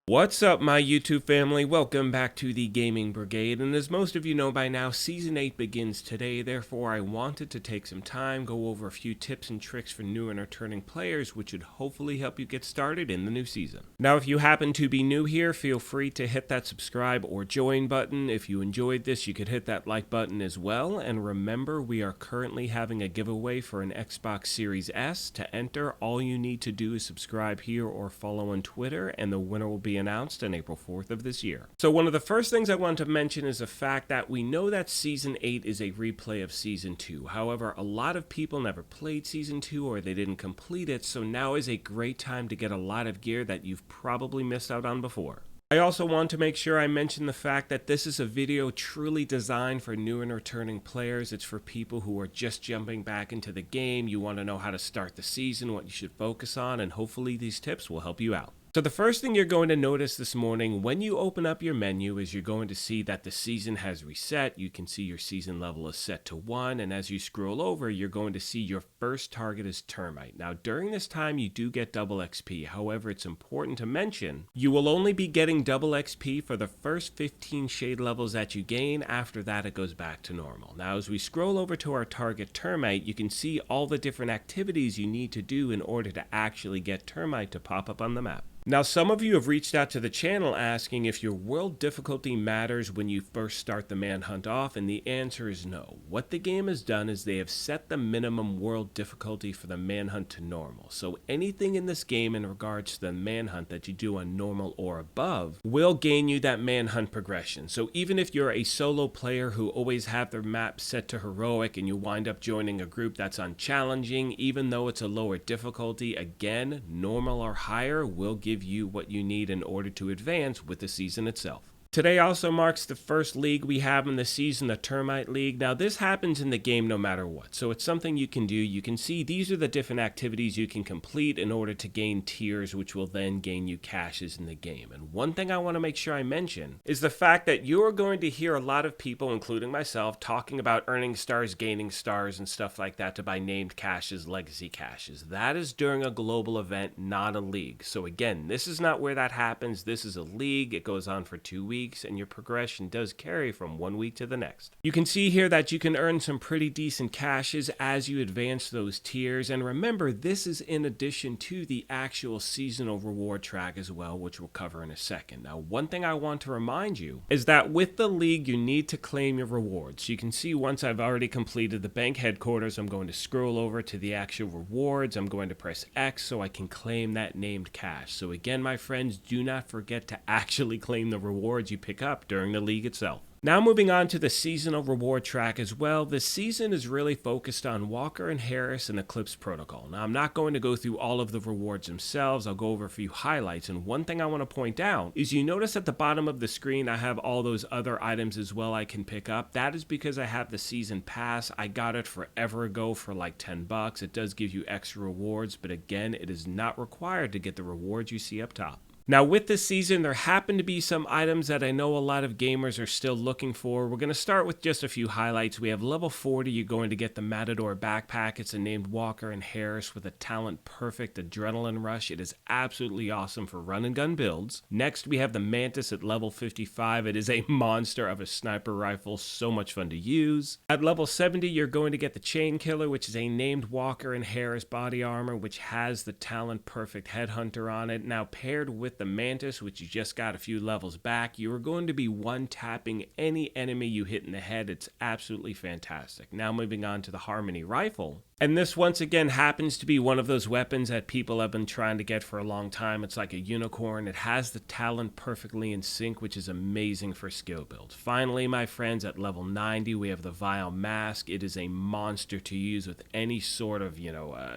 What's up, my YouTube family? Welcome back to the Gaming Brigade, and as most of you know by now, Season 8 begins today. Therefore, I wanted to take some time, go over a few tips and tricks for new and returning players, which should hopefully help you get started in the new season. Now, if you happen to be new here, feel free to hit that subscribe or join button. If you enjoyed this, you could hit that like button as well, and remember, we are currently having a giveaway for an Xbox Series S. To enter, all you need to do is subscribe here or follow on Twitter, and the winner will be announced on April 4th of this year. So one of the first things I want to mention is the fact that we know that Season 8 is a replay of Season 2. However, a lot of people never played Season 2 or they didn't complete it, so now is a great time to get a lot of gear that you've probably missed out on before. I also want to make sure I mention the fact that this is a video truly designed for new and returning players. It's for people who are just jumping back into the game. You want to know how to start the season, what you should focus on, and hopefully these tips will help you out. So the first thing you're going to notice this morning when you open up your menu is you're going to see that the season has reset. You can see your season level is set to 1, and as you scroll over, you're going to see your first target is Termite. Now during this time you do get double XP. However, it's important to mention you will only be getting double XP for the first 15 shade levels that you gain. After that it goes back to normal. Now as we scroll over to our target Termite, you can see all the different activities you need to do in order to actually get Termite to pop up on the map. Now, some of you have reached out to the channel asking if your world difficulty matters when you first start the Manhunt off, and the answer is no. What the game has done is they have set the minimum world difficulty for the Manhunt to normal. So anything in this game in regards to the Manhunt that you do on normal or above will gain you that Manhunt progression. So even if you're a solo player who always have their map set to heroic and you wind up joining a group that's on challenging, even though it's a lower difficulty, again, normal or higher will give you what you need in order to advance with the season itself. Today also marks the first league we have in the season, the Termite League. Now this happens in the game no matter what, so it's something you can do. You can see these are the different activities you can complete in order to gain tiers, which will then gain you caches in the game. And one thing I want to make sure I mention is the fact that you're going to hear a lot of people, including myself, talking about earning stars, gaining stars, and stuff like that to buy named caches, legacy caches. That is during a global event, not a league. So again, this is not where that happens. This is a league. It goes on for 2 weeks. And your progression does carry from 1 week to the next. You can see here that you can earn some pretty decent caches as you advance those tiers, and remember this is in addition to the actual seasonal reward track as well, which we'll cover in a second. Now one thing I want to remind you is that with the league you need to claim your rewards. You can see once I've already completed the bank headquarters, I'm going to scroll over to the actual rewards. I'm going to press X so I can claim that named cache. So again, my friends, do not forget to actually claim the rewards you pick up during the league itself. Now moving on to the seasonal reward track as well, this season is really focused on Walker and Harris and Eclipse Protocol. Now I'm not going to go through all of the rewards themselves, I'll go over a few highlights, and one thing I want to point out is you notice at the bottom of the screen I have all those other items as well I can pick up. That is because I have the season pass. I got it forever ago for like $10. It does give you extra rewards, but again, it is not required to get the rewards you see up top. Now with this season, there happen to be some items that I know a lot of gamers are still looking for. We're going to start with just a few highlights. We have level 40, you're going to get the Matador backpack. It's a named Walker and Harris with a talent perfect adrenaline rush. It is absolutely awesome for run and gun builds. Next, we have the Mantis at level 55. It is a monster of a sniper rifle, so much fun to use. At level 70, you're going to get the Chain Killer, which is a named Walker and Harris body armor, which has the talent perfect headhunter on it. Now paired with the Mantis, which you just got a few levels back, you are going to be one-tapping any enemy you hit in the head. It's absolutely fantastic. Now moving on to the Harmony rifle. And this once again happens to be one of those weapons that people have been trying to get for a long time. It's like a unicorn. It has the talent perfectly in sync, which is amazing for skill builds. Finally, my friends, at level 90, we have the Vile Mask. It is a monster to use with any sort of,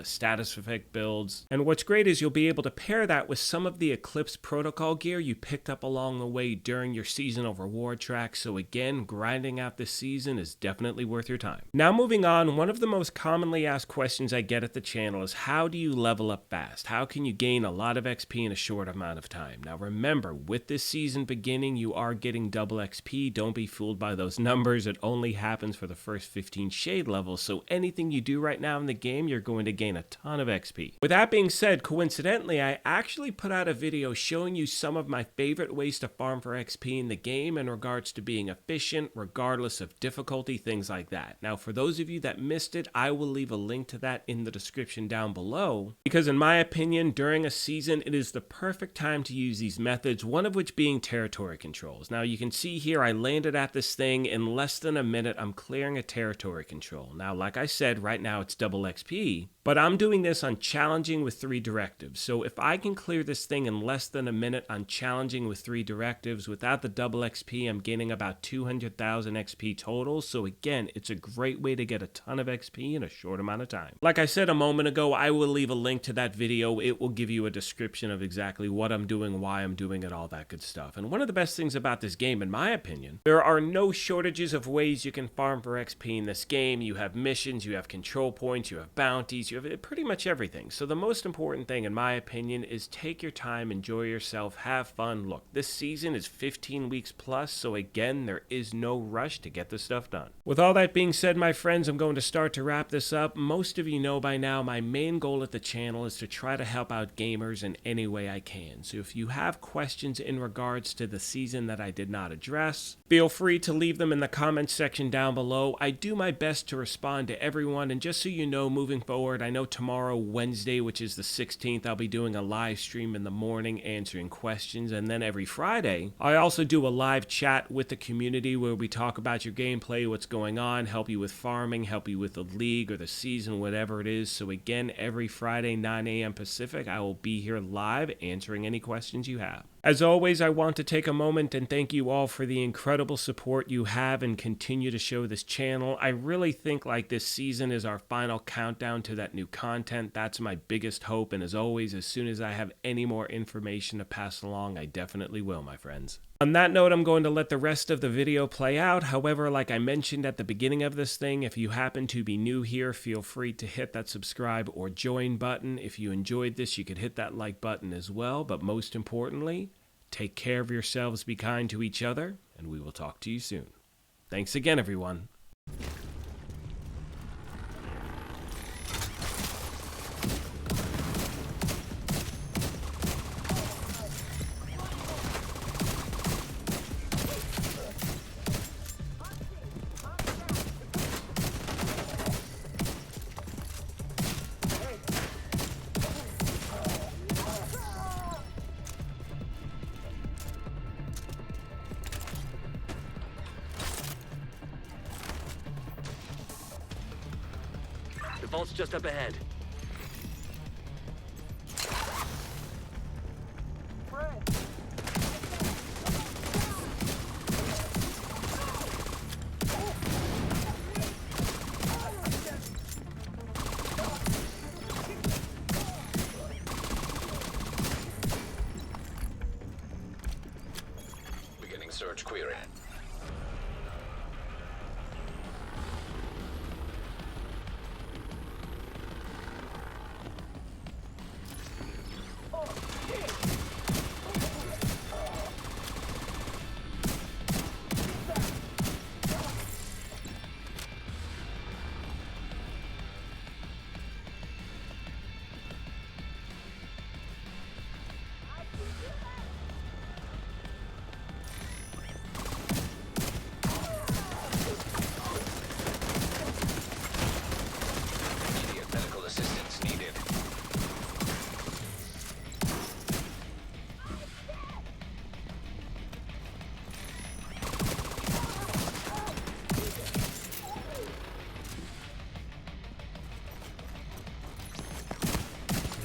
status effect builds. And what's great is you'll be able to pair that with some of the Eclipse Protocol gear you picked up along the way during your seasonal reward track. So again, grinding out this season is definitely worth your time. Now moving on, one of the most commonly asked questions I get at the channel is, how do you level up fast? How can you gain a lot of XP in a short amount of time? Now remember, with this season beginning, you are getting double XP. Don't be fooled by those numbers. It only happens for the first 15 shade levels, so anything you do right now in the game, you're going to gain a ton of XP. With that being said, coincidentally, I actually put out a video showing you some of my favorite ways to farm for XP in the game in regards to being efficient, regardless of difficulty, things like that. Now, for those of you that missed it, I will leave a link to that in the description down below, because in my opinion, during a season, it is the perfect time to use these methods, one of which being territory controls. Now, you can see here, I landed at this thing in less than a minute. I'm clearing a territory control. Now, like I said, right now it's double XP, but I'm doing this on challenging with 3 directives. So if I can clear this thing in less than a minute on challenging with 3 directives without the double XP, I'm gaining about 200,000 XP total. So again, it's a great way to get a ton of XP in a short amount of time. Like I said a moment ago, I will leave a link to that video. It will give you a description of exactly what I'm doing, why I'm doing it, all that good stuff. And one of the best things about this game, in my opinion, there are no shortages of ways you can farm for XP in this game. You have missions, you have control points, you have bounties, you have pretty much everything. So the most important thing, in my opinion, is take your time, enjoy yourself, have fun. Look, this season is 15 weeks plus, so again, there is no rush to get this stuff done. With all that being said, my friends, I'm going to start to wrap this up. Most of you know by now, my main goal at the channel is to try to help out gamers in any way I can. So if you have questions in regards to the season that I did not address, feel free to leave them in the comments section down below. I do my best to respond to everyone, and just so you know, moving forward, I know tomorrow, Wednesday, which is the 16th, I'll be doing a live stream in the morning answering questions, and then every Friday, I also do a live chat with the community where we talk about your gameplay, what's going on, help you with farming, help you with the league or the season, whatever it is. So again, every Friday, 9 a.m. Pacific, I will be here live answering any questions you have. As always, I want to take a moment and thank you all for the incredible support you have and continue to show this channel. I really think like this season is our final countdown to that new content. That's my biggest hope, and as always, as soon as I have any more information to pass along, I definitely will, my friends. On that note, I'm going to let the rest of the video play out. However, like I mentioned at the beginning of this thing, if you happen to be new here, feel free to hit that subscribe or join button. If you enjoyed this, you could hit that like button as well. But most importantly, take care of yourselves, be kind to each other, and we will talk to you soon. Thanks again, everyone. The vault's just up ahead. Beginning search query.